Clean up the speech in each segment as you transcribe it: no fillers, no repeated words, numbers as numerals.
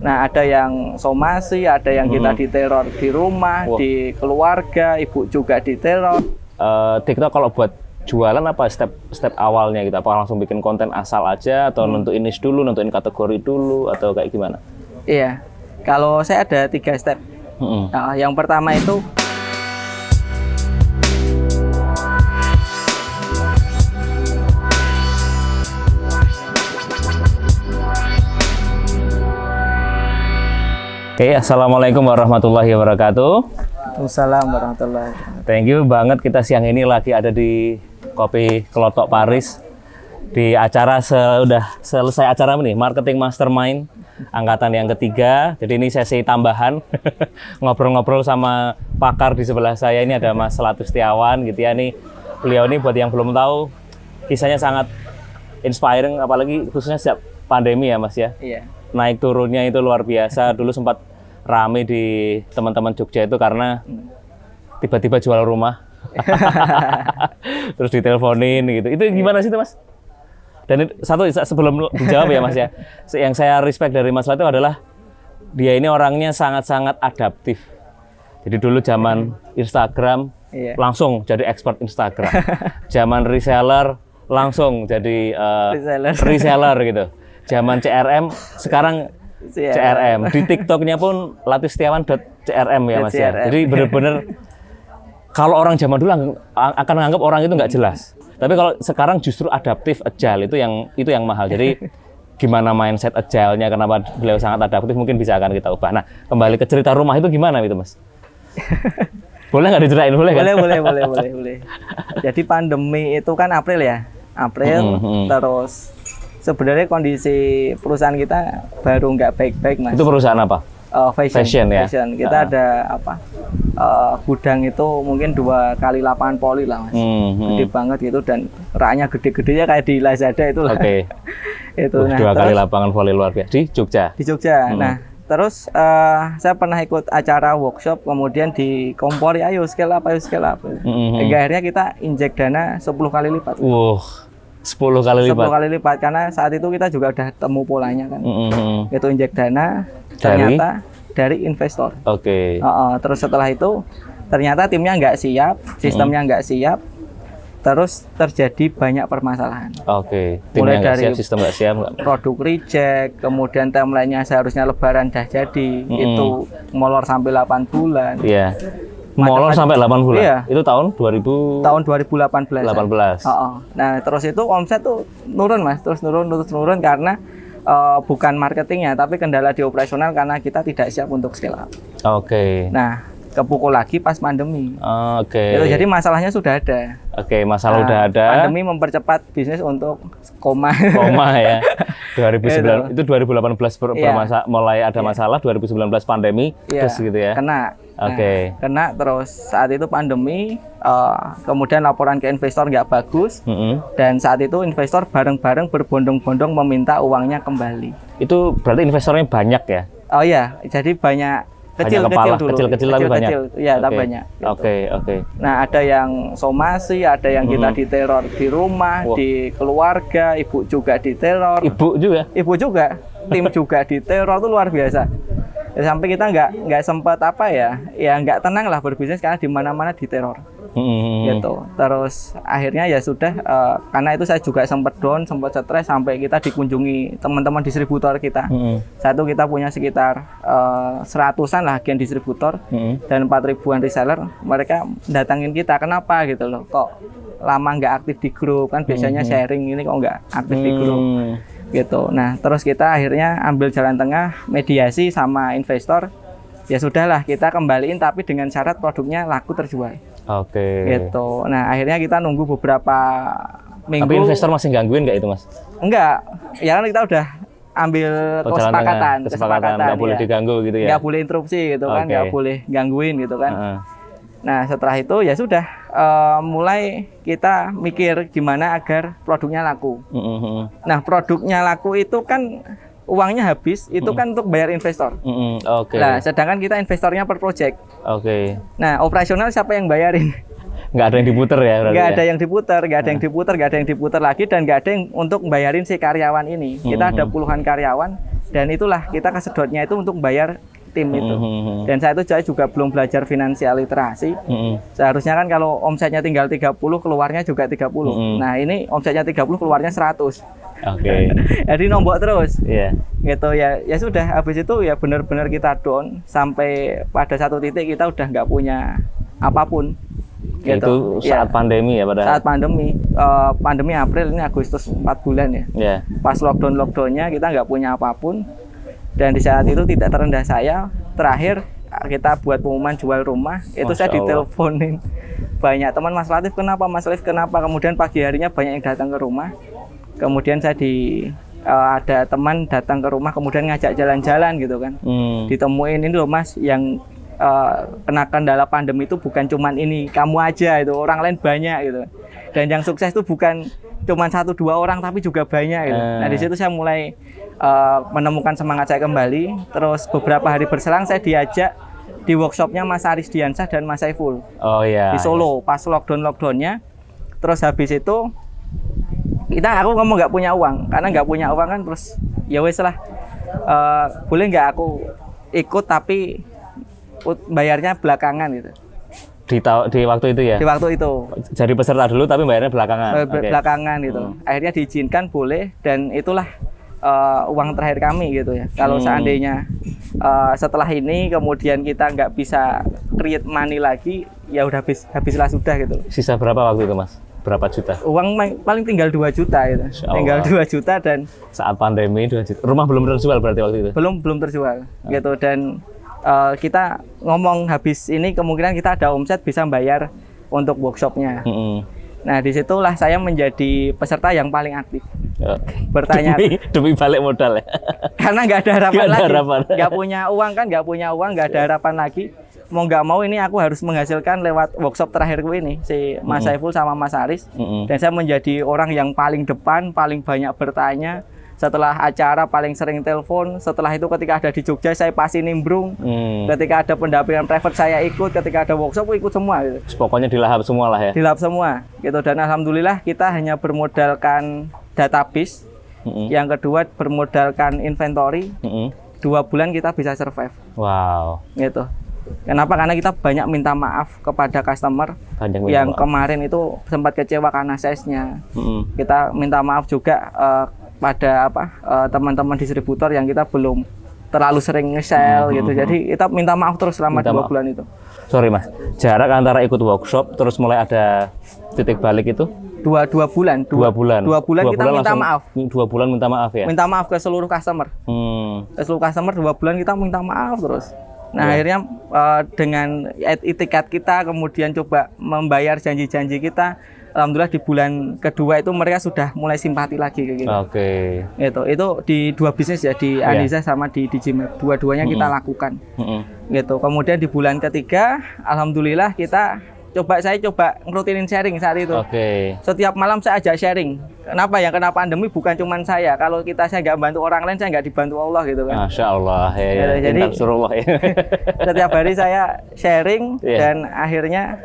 Nah, ada yang somasi, ada yang kita diteror di rumah, di keluarga, ibu juga diteror. TikTok kalau buat jualan apa step awalnya gitu? Apa langsung bikin konten asal aja atau nentuin niche dulu, nentuin kategori dulu atau kayak gimana? Iya, kalau saya ada 3 step. Nah, yang pertama itu Oke, assalamualaikum warahmatullahi wabarakatuh. Waalaikumsalam warahmatullahi wabarakatuh. Thank you banget, kita siang ini lagi ada di Kopi Kelotok Paris di acara sudah selesai acara ini, Marketing Mastermind angkatan yang ketiga. Jadi ini sesi tambahan ngobrol-ngobrol sama pakar di sebelah saya. Ini ada Mas Latif Setiawan gitu ya. Nih beliau ini buat yang belum tahu kisahnya sangat inspiring, apalagi khususnya sejak pandemi ya Mas ya. Iya. Naik turunnya itu luar biasa. Dulu sempat rame di teman-teman Jogja itu karena tiba-tiba jual rumah. Terus diteleponin gitu. Itu gimana sih itu Mas? Dan satu sebelum dijawab ya Mas ya, yang saya respect dari Mas Latif adalah dia ini orangnya sangat-sangat adaptif. Jadi dulu zaman Instagram langsung jadi expert Instagram. Zaman reseller langsung jadi reseller gitu. Zaman CRM sekarang CRM. Di TikToknya pun Latif Setiawan.crm ya Mas ya. Jadi benar-benar kalau orang zaman dulu akan menganggap orang itu nggak jelas. Tapi kalau sekarang justru adaptif, agile itu yang mahal. Jadi gimana mindset agile-nya, kenapa beliau sangat adaptif mungkin bisa akan kita ubah. Nah, kembali ke cerita rumah itu gimana itu Mas? Boleh nggak diceritain? Boleh kan? Boleh. Jadi pandemi itu kan April ya. April terus sebenarnya kondisi perusahaan kita baru nggak baik-baik Mas. Itu perusahaan apa? Fashion ya. Kita ada gudang itu mungkin 2 kali lapangan poli lah Mas. Gede banget gitu dan raknya gede-gedenya kayak di Lazada itu lah. Oke. Itu. Nah, 2 kali lapangan voli luar biasa di Jogja. Di Jogja. Nah, terus saya pernah ikut acara workshop kemudian dikompori ayo scale up. Hingga akhirnya kita injek dana 10 kali lipat. 10 kali lipat karena saat itu kita juga udah temu polanya kan. Itu injek dana ternyata dari investor. Oke. Terus setelah itu ternyata timnya nggak siap, sistemnya nggak siap, terus terjadi banyak permasalahan. Oke. Mulai dari sistem nggak siap, produk reject, kemudian timelinenya seharusnya lebaran dah jadi, itu molor sampai 8 bulan. Iya. Molor sampai 8 bulan? Iya. Itu tahun 2018. Nah, terus itu omset tuh nurun Mas, terus nurun karena bukan marketingnya, tapi kendala di operasional karena kita tidak siap untuk scale up. Oke. Nah, kepukul lagi pas pandemi. Oke. Itu jadi masalahnya sudah ada. Oke, masalah udah ada. Pandemi mempercepat bisnis untuk koma. Koma ya. 2019 itu 2018 mulai ada masalah, 2019 pandemi terus gitu ya. Kena. Oke. Kena terus saat itu pandemi, kemudian laporan ke investor nggak bagus, dan saat itu investor bareng-bareng berbondong-bondong meminta uangnya kembali. Itu berarti investornya banyak ya? Oh iya, jadi banyak kecil tapi banyak. Iya, tapi banyak. Gitu. Oke. Nah, ada yang somasi, ada yang kita diteror di rumah, di keluarga, ibu juga diteror. Ibu juga, tim juga diteror, itu luar biasa. Ya, sampai kita nggak sempat nggak tenang lah berbisnis karena di mana-mana diteror. Gitu. Terus akhirnya ya sudah, karena itu saya juga sempat down, sempat stres sampai kita dikunjungi teman-teman distributor kita. Satu kita punya sekitar 100-an lah agen distributor dan 4.000-an reseller. Mereka datangin kita, kenapa gitu loh? Kok lama nggak aktif di grup, kan biasanya sharing, ini kok nggak aktif di grup. Gitu. Nah, terus kita akhirnya ambil jalan tengah, mediasi sama investor. Ya sudahlah, kita kembaliin tapi dengan syarat produknya laku terjual. Oke. Gitu. Nah, akhirnya kita nunggu beberapa minggu. Tapi investor masih gangguin nggak itu, Mas? Enggak. Ya kan kita udah ambil kesepakatan. Nggak boleh diganggu gitu ya? Nggak boleh interupsi gitu kan, nggak boleh gangguin gitu kan. Nah, setelah itu ya sudah, mulai kita mikir gimana agar produknya laku. Nah, produknya laku itu kan uangnya habis, itu kan untuk bayar investor. Nah, sedangkan kita investornya per project. Nah, operasional siapa yang bayarin? Nggak ada yang diputer ya? Nggak ada yang diputer, nggak ada yang diputer lagi, dan nggak ada yang untuk bayarin si karyawan ini. Kita ada puluhan karyawan Dan itulah kita kesedotnya itu untuk bayar tim itu. Dan saat itu saya juga belum belajar finansial literasi. Seharusnya kan kalau omsetnya tinggal 30, keluarnya juga 30. Nah, ini omsetnya 30, keluarnya 100. Jadi nombok terus. Gitu ya. Ya sudah, habis itu ya benar-benar kita down sampai pada satu titik kita udah nggak punya apapun. Gitu. Itu saat pandemi ya pada. Saat pandemi. Pandemi April, ini Agustus 4 bulan ya. Pas lockdownnya kita nggak punya apapun. Dan di saat itu tidak terendah saya, terakhir kita buat pengumuman jual rumah, itu saya diteleponin banyak teman, Mas Latif kenapa, Mas Latif kenapa, kemudian pagi harinya banyak yang datang ke rumah, kemudian saya ada teman datang ke rumah, kemudian ngajak jalan-jalan gitu kan, ditemuin ini loh Mas, yang kena kendala pandemi itu bukan cuman ini, kamu aja itu, orang lain banyak gitu, dan yang sukses itu bukan cuman 1-2 orang tapi juga banyak gitu. Nah di situ saya mulai menemukan semangat saya kembali. Terus beberapa hari berselang saya diajak di workshopnya Mas Aris Diansah dan Mas Saiful di Solo pas lockdownnya. Terus habis itu aku ngomong nggak punya uang, karena nggak punya uang kan, terus ya wes lah, boleh nggak aku ikut tapi bayarnya belakangan gitu. Di waktu itu ya? Di waktu itu. Jadi peserta dulu tapi bayarnya belakangan? Belakangan gitu. Akhirnya diizinkan boleh, dan itulah uang terakhir kami gitu ya. Kalau seandainya setelah ini kemudian kita nggak bisa create money lagi, ya udah habislah sudah gitu. Sisa berapa waktu itu Mas? Berapa juta? Uang paling tinggal 2 juta gitu. Tinggal 2 juta dan saat pandemi 2 juta. Rumah belum terjual berarti waktu itu? Belum terjual gitu, dan kita ngomong habis ini kemungkinan kita ada omset bisa bayar untuk workshopnya. Nah disitulah saya menjadi peserta yang paling aktif. Bertanya demi balik modal ya. Karena nggak ada harapan lagi. Nggak punya uang kan, nggak ada harapan lagi. Mau nggak mau ini aku harus menghasilkan lewat workshop terakhirku ini, si Mas Saiful sama Mas Aris. Dan saya menjadi orang yang paling depan, paling banyak bertanya. Setelah acara paling sering telepon. Setelah itu ketika ada di Jogja saya pasti nimbrung. Ketika ada pendampingan private saya ikut. Ketika ada workshop ikut semua gitu. Pokoknya dilahap semua lah ya. Dilahap semua gitu. Dan alhamdulillah kita hanya bermodalkan database. Yang kedua bermodalkan inventory. 2 bulan kita bisa survive. Wow. Gitu. Kenapa? Karena kita banyak minta maaf kepada customer yang kemarin itu sempat kecewa karena size-nya. Kita minta maaf juga pada teman-teman distributor yang kita belum terlalu sering nge-sell gitu. Jadi kita minta maaf terus selama 2 bulan itu. Sorry Mas, jarak antara ikut workshop terus mulai ada titik balik itu? 2 bulan. 2 bulan kita minta maaf. 2 bulan minta maaf ya? Minta maaf ke seluruh customer. Ke seluruh customer 2 bulan kita minta maaf terus. Nah akhirnya dengan etikat kita kemudian coba membayar janji-janji kita. Alhamdulillah di bulan kedua itu mereka sudah mulai simpati lagi kayak gitu. Itu di 2 bisnis ya, di Anissa sama di Digimap. Dua-duanya kita lakukan. Gitu. Kemudian di bulan ketiga, alhamdulillah saya coba ngerutinin sharing saat itu. Setiap malam saya ajak sharing. Kenapa ya? Kena pandemi bukan cuma saya. Kalau saya nggak bantu orang lain, saya nggak dibantu Allah gitu kan. Masya Allah ya. Jadi setiap hari saya sharing dan akhirnya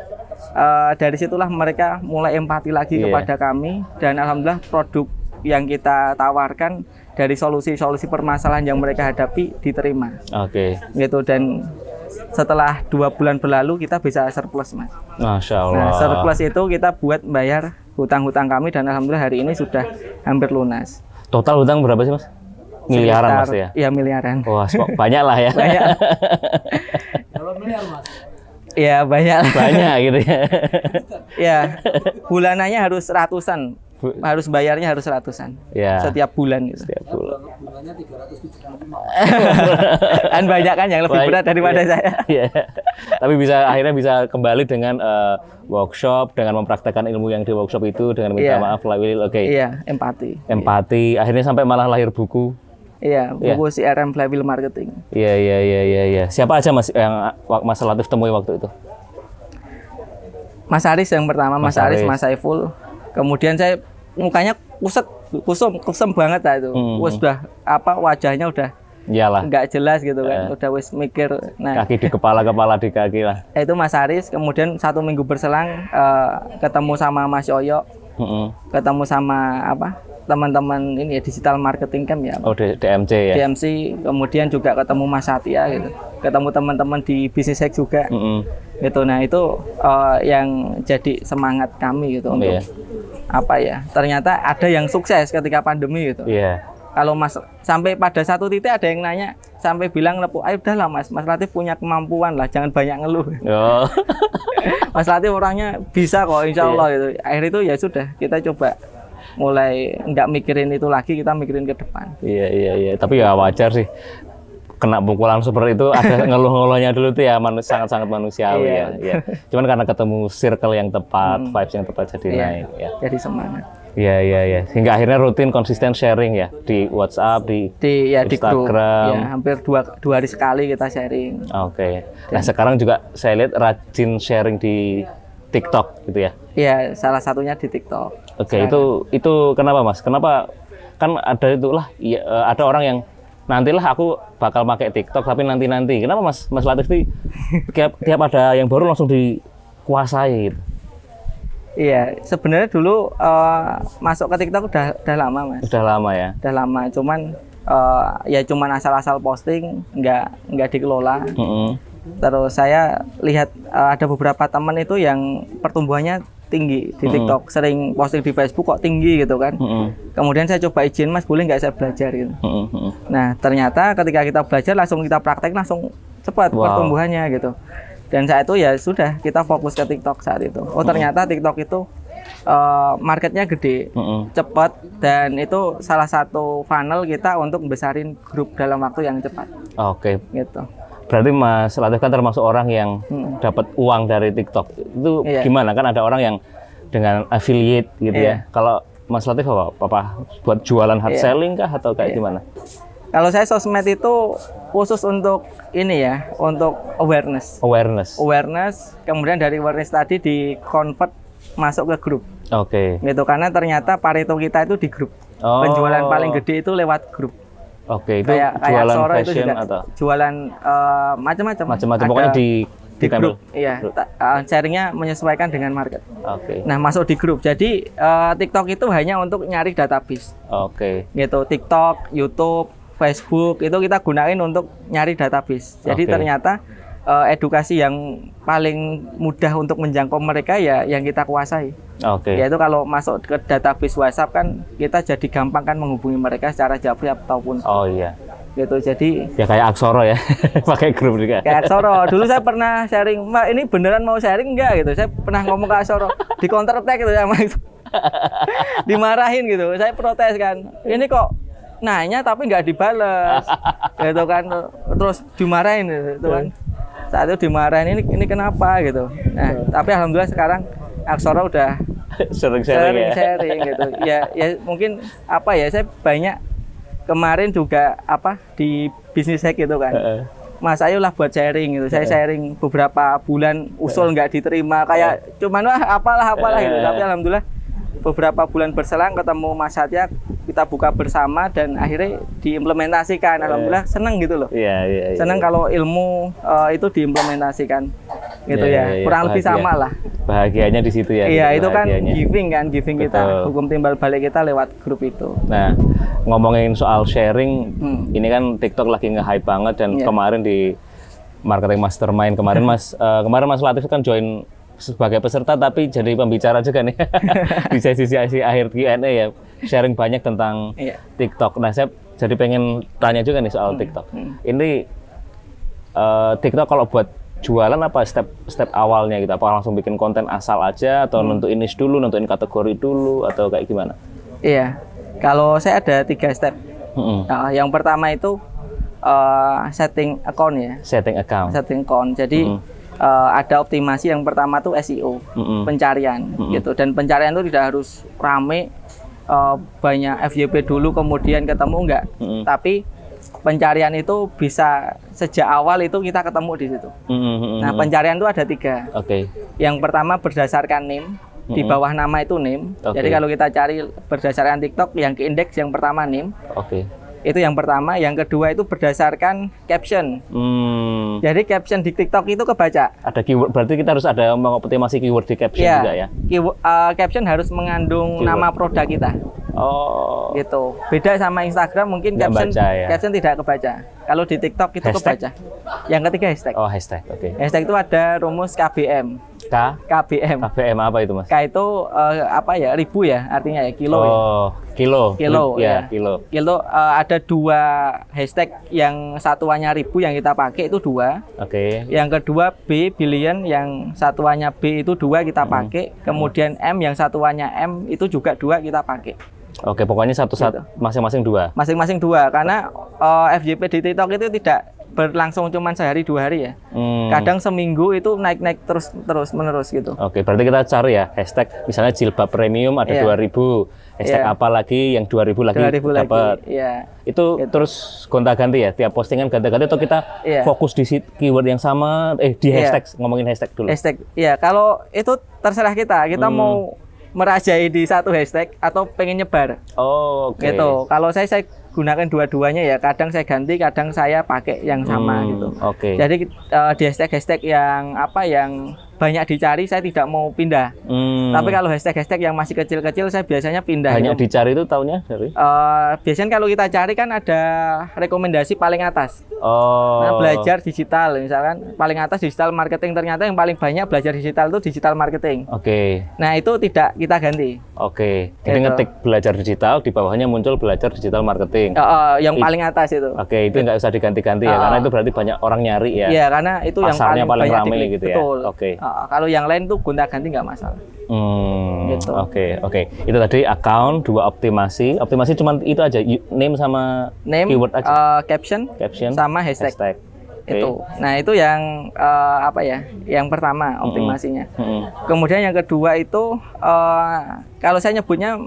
dari situlah mereka mulai empati lagi kepada kami, dan alhamdulillah produk yang kita tawarkan dari solusi-solusi permasalahan yang mereka hadapi diterima. Gitu. Dan setelah 2 bulan berlalu kita bisa surplus Mas. Masya Allah. Nah, surplus itu kita buat bayar hutang-hutang kami, dan alhamdulillah hari ini sudah hampir lunas. Total hutang berapa sih Mas? Miliaran Mas ya? Iya miliaran. Wah banyak lah ya. Banyak. Ya banyak gitu ya. Ya bulanannya harus ratusan, harus bayarnya harus ratusan setiap bulan gitu. Bunganya 375. Kan banyak kan yang lebih berat daripada saya. Tapi akhirnya bisa kembali dengan workshop, dengan mempraktekkan ilmu yang di workshop itu, dengan minta maaf Flywheel. Empati. Akhirnya sampai malah lahir buku. Buku CRM Flywheel Marketing. Iya. Siapa aja Mas yang Mas Latif temui waktu itu? Mas Aris yang pertama, Mas Aris, Mas Saiful. Kemudian saya mukanya kusem banget lah itu. Sudah wajahnya udah nggak jelas gitu kan. Udah wis mikir. Nah, kaki di kepala di kaki lah. Itu Mas Aris. Kemudian 1 minggu berselang ketemu sama Mas Yoyo. Ketemu sama teman-teman ini ya, digital marketing camp ya. Oh, DMC ya. DMC, kemudian juga ketemu Mas Satya gitu. Ketemu teman-teman di Business Hack juga. Gitu. Nah, itu yang jadi semangat kami gitu untuk apa ya? Ternyata ada yang sukses ketika pandemi gitu. Kalau Mas sampai pada satu titik ada yang nanya sampai bilang lepu, ayo udahlah Mas Latif punya kemampuan lah, jangan banyak ngeluh. Mas Latif orangnya bisa kok, insya Allah gitu. Akhir itu ya sudah, kita coba mulai nggak mikirin itu lagi, kita mikirin ke depan. Iya. Tapi ya wajar sih. Kena pukulan seperti itu ada ngeluh-ngeluhnya dulu tuh ya sangat-sangat manusiawi ya. Cuman karena ketemu circle yang tepat, vibes yang tepat jadi naik ya. Jadi semangat. Iya. Hingga akhirnya rutin konsisten sharing ya di WhatsApp, di Instagram. Di hampir dua hari sekali kita sharing. Oke. Nah, sekarang juga saya lihat rajin sharing di TikTok gitu ya. Iya, salah satunya di TikTok. Oke, itu kenapa Mas? Kenapa kan ada itulah ada orang yang nantilah aku bakal pakai TikTok tapi nanti. Kenapa Mas Latif sih tiap ada yang baru langsung dikuasai gitu? Iya, sebenarnya dulu masuk ke TikTok udah lama Mas. Udah lama ya? Udah lama, cuman cuman asal-asal posting, nggak dikelola. Terus saya lihat ada beberapa teman itu yang pertumbuhannya tinggi di TikTok, sering posting di Facebook kok tinggi gitu kan. Kemudian saya coba izin Mas, boleh nggak saya belajar gitu. Nah ternyata ketika kita belajar langsung kita praktek langsung cepat pertumbuhannya gitu. Dan saat itu ya sudah kita fokus ke TikTok saat itu. Oh ternyata TikTok itu marketnya gede, cepat, dan itu salah satu funnel kita untuk besarin grup dalam waktu yang cepat. Oke. Gitu. Berarti Mas Latif kan termasuk orang yang dapat uang dari TikTok. Itu gimana? Kan ada orang yang dengan affiliate gitu ya. Kalau Mas Latif apa buat jualan hard selling kah atau kayak gimana? Kalau saya sosmed itu khusus untuk ini ya, untuk awareness. Kemudian dari awareness tadi di convert masuk ke grup. Oke. Gitu, karena ternyata Pareto kita itu di grup. Penjualan paling gede itu lewat grup. Oke, itu kayak jualan Soro fashion itu juga atau jualan macam-macam. Pokoknya di grup. Iya, sharingnya menyesuaikan dengan market. Oke. Nah, masuk di grup. Jadi TikTok itu hanya untuk nyari database. Oke. Gitu, TikTok, YouTube, Facebook itu kita gunain untuk nyari database. Jadi ternyata edukasi yang paling mudah untuk menjangkau mereka ya yang kita kuasai. Yaitu kalau masuk ke database WhatsApp kan kita jadi gampang kan menghubungi mereka secara japri ataupun. Gitu, jadi ya kayak Aksoro ya, pakai grup juga. Kayak Aksoro. Dulu saya pernah sharing, Mbak ini beneran mau sharing enggak gitu. Saya pernah ngomong ke Aksoro, di counter attack gitu sama itu. Dimarahin gitu. Saya protes kan. Ini kok nanya tapi nggak dibales. Gitu kan. Terus dimarahin gitu kan. Saat itu dimarahin ini kenapa gitu. Nah, tapi alhamdulillah sekarang Aksoro udah sering sharing gitu. Ya mungkin apa ya, saya banyak kemarin juga di Business Hack gitu kan. Mas ayolah buat sharing gitu. Saya sharing beberapa bulan usul nggak diterima kayak cuman apalah gitu. Tapi alhamdulillah beberapa bulan berselang ketemu Mas Satya, kita buka bersama dan akhirnya diimplementasikan. Alhamdulillah seneng gitu loh. Seneng kalau ilmu itu diimplementasikan gitu ya. Kurang lebih sama lah. Bahagianya di situ ya. Iya, itu kan giving kita. Hukum timbal balik kita lewat grup itu. Nah, ngomongin soal sharing, ini kan TikTok lagi nge-hype banget dan kemarin di Marketing Mastermind kemarin Mas Latif kan join sebagai peserta tapi jadi pembicara juga nih di sesi akhir Q&A ya, sharing banyak tentang TikTok. Nah, saya jadi pengen tanya juga nih soal TikTok. Ini TikTok kalau buat jualan apa step awalnya gitu? Apa langsung bikin konten asal aja atau nentuin niche dulu, nentuin kategori dulu atau kayak gimana? Iya, kalau saya ada 3 step. Nah, yang pertama itu setting account ya. Setting account. Jadi ada optimasi. Yang pertama tuh SEO, pencarian gitu. Dan pencarian itu tidak harus rame, banyak FYP dulu kemudian ketemu enggak. Tapi pencarian itu bisa sejak awal itu kita ketemu di situ. Nah, pencarian itu ada 3. Yang pertama berdasarkan name, di bawah nama itu name. Jadi kalau kita cari berdasarkan TikTok yang ke indeks yang pertama name. Itu yang pertama. Yang kedua itu berdasarkan caption. Jadi caption di TikTok itu kebaca. Ada keyword, berarti kita harus ada mengoptimasi keyword di caption juga ya? Caption harus mengandung keyword. Nama produk kita. Oh. Gitu. Beda sama Instagram, mungkin caption caption tidak kebaca. Kalau di TikTok itu hashtag? Kebaca. Yang ketiga hashtag. Oh, hashtag. Oke. Hashtag itu ada rumus KBM. KBM. KBM apa itu, Mas? K itu apa ya? Ribu ya, artinya ya kilo. Oh, ya. Kilo ya. Kilo ada 2 hashtag, yang satuannya ribu yang kita pakai itu 2. Oke. Yang kedua B billion, yang satuannya B itu 2 kita pakai. Kemudian M yang satuannya M itu juga 2 kita pakai. Oke, pokoknya satu-satu masing-masing 2. Masing-masing 2 karena FYP di TikTok itu tidak berlangsung cuma sehari 2 hari ya. Kadang seminggu itu naik-naik terus menerus gitu. Oke, berarti kita cari ya hashtag misalnya jilbab premium ada 2000, hashtag apa lagi yang 2000 lagi dapat. Itu terus gonta-ganti ya, tiap postingan ganti-ganti atau kita fokus di keyword yang sama di hashtag, ngomongin hashtag dulu. Hashtag. Iya, kalau itu terserah kita mau merajai di satu hashtag atau pengen nyebar. Oh, oke. Gitu. Kalau saya gunakan dua-duanya ya. Kadang saya ganti, kadang saya pakai yang sama gitu. Oke. Jadi di hashtag yang banyak dicari saya tidak mau pindah. Tapi kalau hashtag yang masih kecil-kecil saya biasanya pindah. Banyak dicari itu tahunnya dari? Biasanya kalau kita cari kan ada rekomendasi paling atas. Nah, belajar digital misalkan paling atas digital marketing, ternyata yang paling banyak belajar digital itu digital marketing. Oke. Nah, itu tidak kita ganti. Oke. Jadi ngetik belajar digital, di bawahnya muncul belajar digital marketing. Yang paling atas itu. Oke, itu nggak usah diganti-ganti ya, karena itu berarti banyak orang nyari ya. Iya, karena itu pasarnya yang paling banyak ramai gitu ya. Betul. Oke. Kalau yang lain tuh gonta-ganti nggak masalah. Gitu. Oke. Itu tadi account, 2 optimasi. Optimasi cuma itu aja, name sama keyword aja. Caption sama hashtag. Okay. Itu. Nah, itu yang yang pertama optimasinya. Kemudian yang kedua itu kalau saya nyebutnya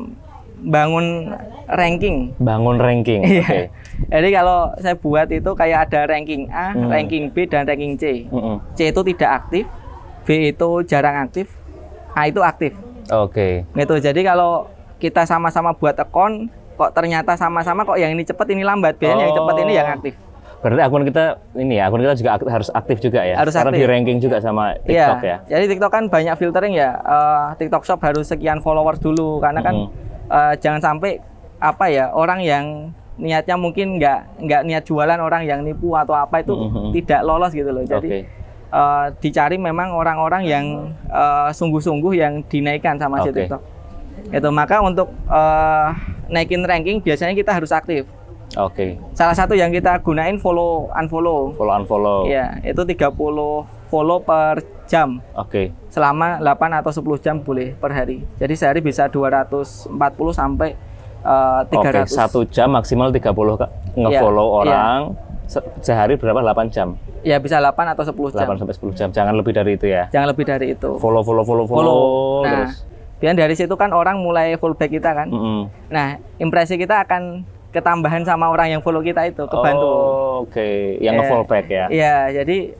bangun ranking. Oke. Jadi kalau saya buat itu kayak ada ranking A, ranking B, dan ranking C. C itu tidak aktif, B itu jarang aktif, A itu aktif. Oke. Gitu. Jadi kalau kita sama-sama buat account, kok ternyata sama-sama kok yang ini cepat ini lambat, biasanya yang cepat ini yang aktif. Berarti akun kita juga harus aktif juga ya? Harus karena aktif. di ranking juga sama TikTok ya? Jadi TikTok kan banyak filtering ya. TikTok Shop harus sekian followers dulu, karena kan jangan sampai orang yang niatnya mungkin nggak niat jualan, orang yang nipu atau apa itu tidak lolos gitu loh. Jadi dicari memang orang-orang yang sungguh-sungguh yang dinaikkan sama si TikTok. Itu maka untuk naikin ranking biasanya kita harus aktif. Oke. Salah satu yang kita gunain follow unfollow. Iya, itu 30 follow per jam. Oke. Selama 8 atau 10 jam boleh per hari. Jadi sehari bisa 240 sampai 300. Oke, 1 jam maksimal 30 nge-follow orang. Sehari berapa? 8 jam. Ya, bisa 8 atau 10 jam. 8 sampai 10 jam. Jangan lebih dari itu ya. Jangan lebih dari itu. Follow. Nah, terus. Biar dari situ kan orang mulai follow back kita kan. Nah, impresi kita akan ketambahan sama orang yang follow kita itu, kebantu. Oke. Yang nge-follow back ya. Iya, jadi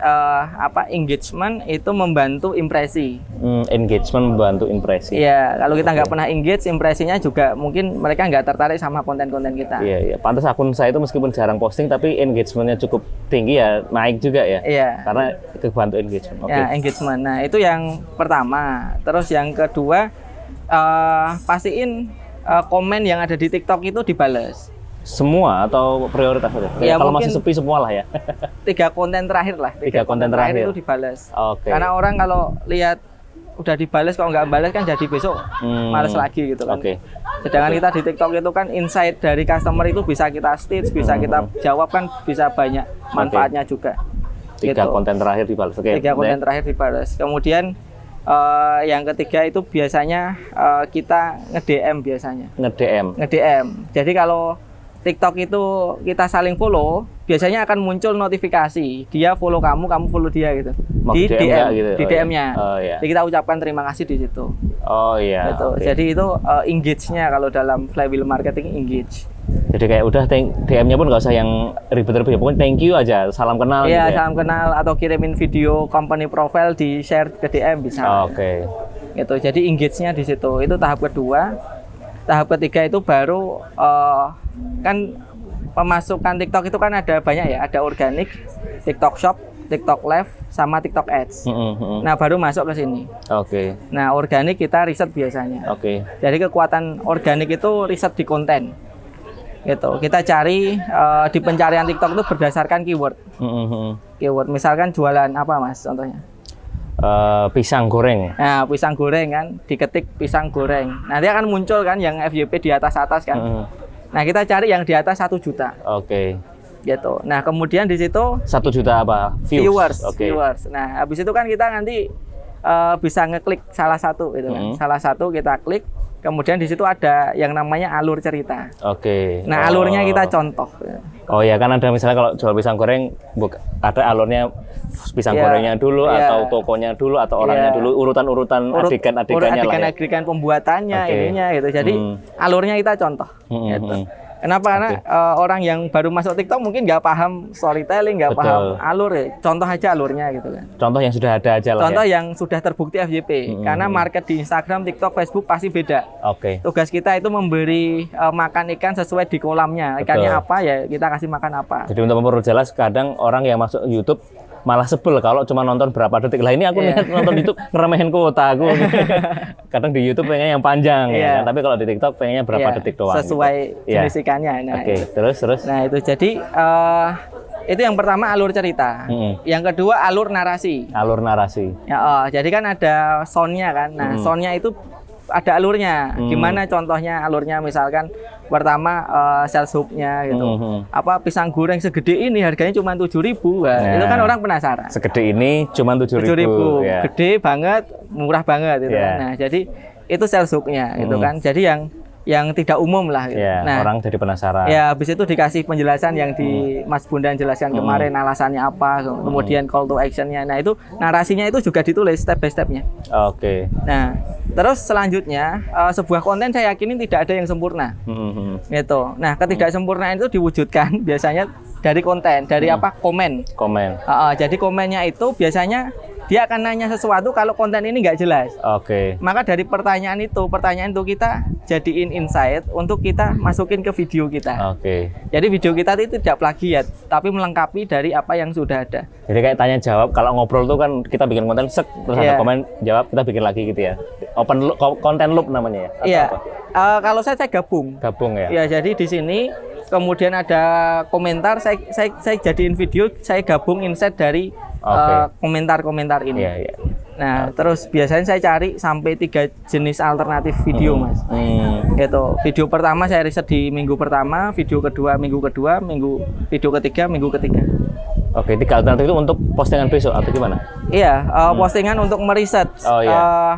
engagement itu membantu impresi. Engagement membantu impresi. Iya, kalau kita nggak pernah engage, impresinya juga mungkin mereka nggak tertarik sama konten-konten kita. Iya. Pantas akun saya itu meskipun jarang posting tapi engagementnya cukup tinggi ya, naik juga ya. Iya. Karena kebantu engagement. Ya, engagement. Nah, itu yang pertama. Terus yang kedua, pastiin komen yang ada di TikTok itu dibales. Semua atau prioritas saja? Ya, kalau masih sepi semua lah ya. 3 konten terakhir lah. 3 konten terakhir itu dibalas. Oke. Karena orang kalau lihat udah dibales, kalau nggak balas kan jadi besok males lagi gitu kan. Oke. Sedangkan kita di TikTok itu kan insight dari customer itu bisa kita stitch, bisa kita jawab, kan bisa banyak manfaatnya juga. 3 konten terakhir dibalas. 3 konten terakhir dibalas. Kemudian yang ketiga itu biasanya kita nge-DM biasanya. Nge-DM. Jadi kalau TikTok itu kita saling follow, biasanya akan muncul notifikasi dia follow kamu follow dia gitu. Di DM gitu. Di DM-nya. Jadi kita ucapkan terima kasih di situ. Oh iya. Gitu. Okay. Jadi itu engage-nya kalau dalam flywheel marketing, engage. Jadi kayak udah DM-nya pun nggak usah yang ribet-ribet, pokoknya thank you aja, salam kenal. Iya, gitu salam kenal atau kirimin video company profile di share ke DM bisa. Oke. Gitu. Jadi engage-nya di situ. Itu tahap kedua. Tahap ketiga itu baru kan pemasukan TikTok itu kan ada banyak ya, ada organik, TikTok Shop, TikTok Live, sama TikTok Ads. Nah, baru masuk ke sini. Oke. Nah, organik kita riset biasanya. Oke. Jadi kekuatan organik itu riset di konten. Gitu. Kita cari di pencarian TikTok itu berdasarkan keyword. Keyword misalkan jualan apa, Mas, contohnya? Pisang goreng. Nah, pisang goreng kan, diketik pisang goreng. Nanti akan muncul kan yang FYP di atas-atas kan. Nah, kita cari yang di atas 1 juta. Oke. Gitu. Nah, kemudian di situ 1 juta apa? Viewers. Oke. Viewers. Nah, habis itu kan kita nanti bisa ngeklik salah satu gitu kan. Salah satu kita klik, kemudian di situ ada yang namanya alur cerita. Oke. Nah, alurnya kita contoh. Oh ya, kan ada misalnya kalau jual pisang goreng ada alurnya pisang gorengnya dulu atau tokonya dulu atau orangnya dulu, urutan-urutan adegan-adegannya lah. Adegan pembuatannya ininya gitu. Jadi alurnya kita contoh gitu. Kenapa? Karena orang yang baru masuk TikTok mungkin nggak paham storytelling, nggak paham alur ya. Contoh aja alurnya gitu kan. Contoh yang sudah ada aja lah. Contoh yang sudah terbukti FYP. Karena market di Instagram, TikTok, Facebook pasti beda. Oke. Tugas kita itu memberi makan ikan sesuai di kolamnya. Ikannya apa ya kita kasih makan apa. Jadi untuk memperjelas, kadang orang yang masuk YouTube malah sebel kalau cuma nonton berapa detik. Lah ini aku lihat nonton YouTube ngeremehin kuota aku. Kadang di YouTube pengennya yang panjang ya, tapi kalau di TikTok pengennya berapa detik doang. Sesuai gitu. jenis ikannya. Nah, terus. Nah, itu jadi itu yang pertama alur cerita. Yang kedua alur narasi. Alur narasi. Ya, jadi kan ada soundnya kan. Nah, soundnya itu ada alurnya. Gimana contohnya alurnya? Misalkan pertama sales hook-nya gitu. Apa pisang goreng segede ini harganya cuma 7.000. Itu kan orang penasaran. Segede ini cuma 7.000. Ya. Gede banget, murah banget gitu. Nah, jadi itu sales hook-nya gitu kan. Jadi yang tidak umum lah gitu. Nah, orang jadi penasaran. Ya, habis itu dikasih penjelasan yang di Mas Bondan jelaskan kemarin alasannya apa, kemudian call to action-nya. Nah, itu narasinya itu juga ditulis step by step-nya. Oke. Nah, terus selanjutnya sebuah konten saya yakini tidak ada yang sempurna. Gitu. Nah, ketidaksempurnaan itu diwujudkan biasanya dari konten, dari apa? Komen. Jadi komennya itu biasanya dia akan nanya sesuatu kalau konten ini nggak jelas. Oke. Maka dari pertanyaan itu kita jadiin insight untuk kita masukin ke video kita. Oke. Jadi video kita itu tidak plagiat, tapi melengkapi dari apa yang sudah ada. Jadi kayak tanya jawab. Kalau ngobrol tuh kan kita bikin konten terus ada komen jawab, kita bikin lagi gitu ya. Open loop, content loop namanya ya. Iya. Kalau saya gabung. Gabung ya. Iya, jadi di sini kemudian ada komentar, saya jadiin video, saya gabung insight dari komentar-komentar ini. Nah, terus biasanya saya cari sampai 3 jenis alternatif video, Mas. Gitu. Video pertama saya riset di minggu pertama, video kedua minggu kedua, video ketiga minggu ketiga. Oke, 3 alternatif itu untuk postingan besok atau gimana? Iya, postingan untuk meriset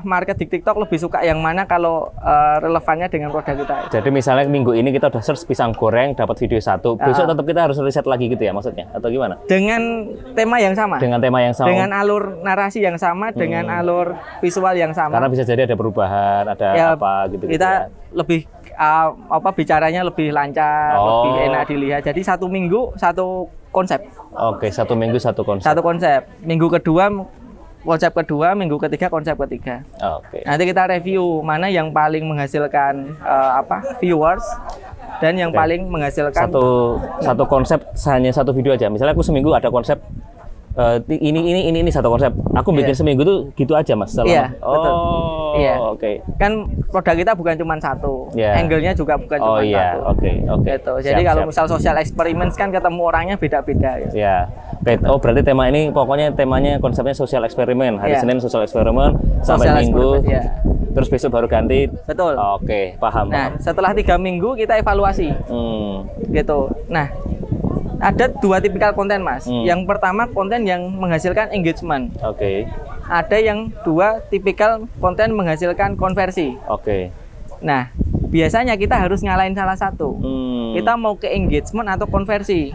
market di TikTok lebih suka yang mana kalau relevannya dengan produk kita. Jadi misalnya minggu ini kita udah search pisang goreng, dapat video 1, besok tetap kita harus riset lagi gitu ya maksudnya? Atau gimana? Dengan tema yang sama. Dengan tema yang sama. Dengan alur narasi yang sama, dengan alur visual yang sama. Karena bisa jadi ada perubahan, ada apa gitu. Kita lebih bicaranya lebih lancar, lebih enak dilihat. Jadi 1 minggu 1 konsep. Oke, 1 minggu 1 konsep. 1 konsep. Minggu kedua konsep kedua, minggu ketiga konsep ketiga. Oke. Nanti kita review mana yang paling menghasilkan viewers dan yang paling menghasilkan satu konsep hanya 1 video aja. Misalnya aku seminggu ada konsep ini 1 konsep. Aku bikin seminggu tuh gitu aja, Mas. Iya, betul. Iya. Oke. Kan produk kita bukan cuma 1. Angle-nya juga bukan cuma 1. Oke. Gitu. Jadi kalau misal social experiments kan ketemu orangnya beda-beda gitu. Ya. Berarti tema ini pokoknya temanya konsepnya social experiment. Hari Senin social experiment sampai Minggu. Terus besok baru ganti. Betul. Oke, paham. Nah, setelah 3 minggu kita evaluasi. Gitu. Nah, ada 2 tipikal konten, Mas. Yang pertama konten yang menghasilkan engagement. Oke. Ada yang 2 tipikal konten menghasilkan konversi. Oke. Nah, biasanya kita harus ngalahin salah satu. Kita mau ke engagement atau konversi.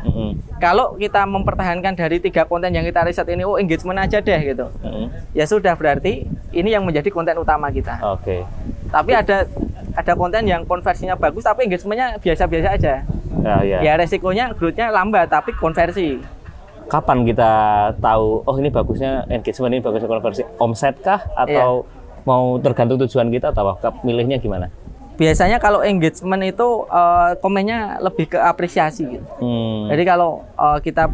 Kalau kita mempertahankan dari 3 konten yang kita riset ini, engagement aja deh gitu. Ya sudah, berarti ini yang menjadi konten utama kita. Oke. Tapi ada konten yang konversinya bagus tapi engagementnya biasa-biasa aja. Ya resikonya growth-nya lambat tapi konversi. Kapan kita tahu ini bagusnya engagement, ini bagusnya konversi? Omset kah atau mau tergantung tujuan kita atau milihnya gimana? biasanya kalau engagement itu komennya lebih ke apresiasi gitu. Jadi kalau kita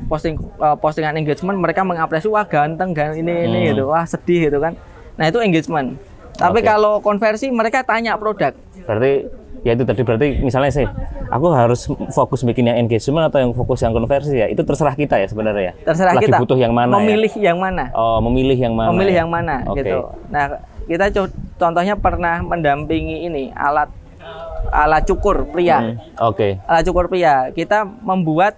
postingan engagement, mereka mengapresiasi, wah ganteng ini gitu, wah sedih gitu kan. Nah itu engagement. Tapi kalau konversi mereka tanya produk. Berarti ya itu tadi, berarti misalnya sih aku harus fokus bikin yang engagement atau yang fokus yang konversi ya, itu terserah kita ya sebenarnya ya. Terserah lagi kita butuh yang mana, memilih yang mana. Oh, memilih yang mana. Memilih yang mana gitu. Nah, kita contohnya pernah mendampingi ini alat cukur pria. Alat cukur pria. Kita membuat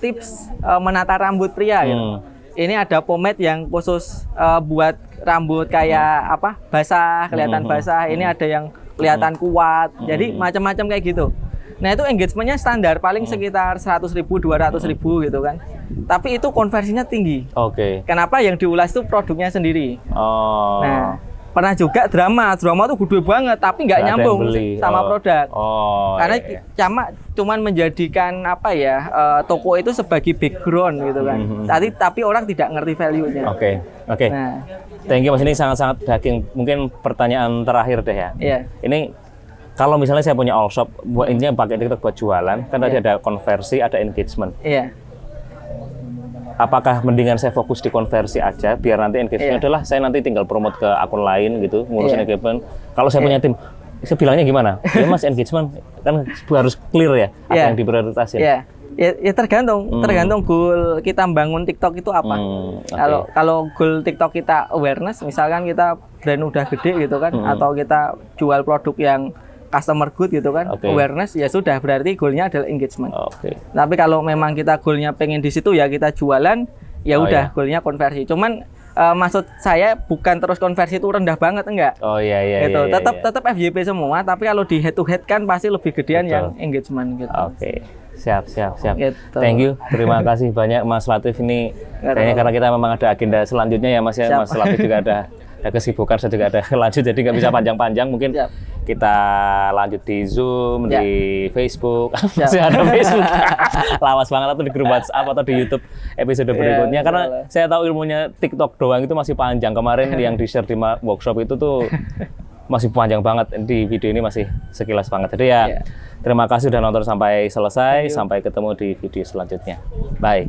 tips menata rambut pria gitu. Ini ada pomade yang khusus buat rambut kayak apa? Basah, kelihatan basah. Ini ada yang kelihatan kuat. Jadi macam-macam kayak gitu. Nah, itu engagementnya standar paling sekitar 100.000, 200.000 gitu kan. Tapi itu konversinya tinggi. Kenapa? Yang diulas itu produknya sendiri. Nah, pernah juga drama tuh gede banget tapi nggak nyambung sama produk. Karena cuman menjadikan apa ya, toko itu sebagai background gitu kan. Tapi orang tidak ngerti value-nya. Nah, thank you Mas, ini sangat-sangat daging. Mungkin pertanyaan terakhir deh ya. Ini kalau misalnya saya punya all shop, intinya pakai TikTok buat jualan, kan tadi ada konversi, ada engagement. Apakah mendingan saya fokus di konversi aja, biar nanti engagement adalah saya nanti tinggal promote ke akun lain gitu, ngurusin engagement. Kalau saya punya tim, saya bilangnya gimana? Ya Mas, engagement kan harus clear ya, apa yang diprioritasin. Ya tergantung goal kita bangun TikTok itu apa. Kalau goal TikTok kita awareness, misalkan kita brand udah gede gitu kan, atau kita jual produk yang customer good gitu kan, awareness, ya sudah, berarti goalnya adalah engagement. Tapi kalau memang kita goalnya pengen di situ ya kita jualan, ya udah goalnya konversi. Cuman maksud saya bukan terus konversi itu rendah banget, enggak. Gitu. Tetap FYP semua, tapi kalau di head to head kan pasti lebih gedean yang engagement gitu. Siap. Gitu. Thank you, terima kasih banyak Mas Latif. Ini kayaknya karena kita memang ada agenda selanjutnya ya Mas ya. Mas Latif juga ada kesibukan, saya juga ada lanjut, jadi nggak bisa panjang-panjang. Mungkin kita lanjut di Zoom, di Facebook, masih ada Facebook. Lawas banget, atau di grup WhatsApp atau di YouTube episode berikutnya. Karena saya tahu ilmunya TikTok doang itu masih panjang. Kemarin yang di-share di workshop itu tuh masih panjang banget. Di video ini masih sekilas banget. Jadi ya terima kasih udah nonton sampai selesai. Sampai ketemu di video selanjutnya. Bye.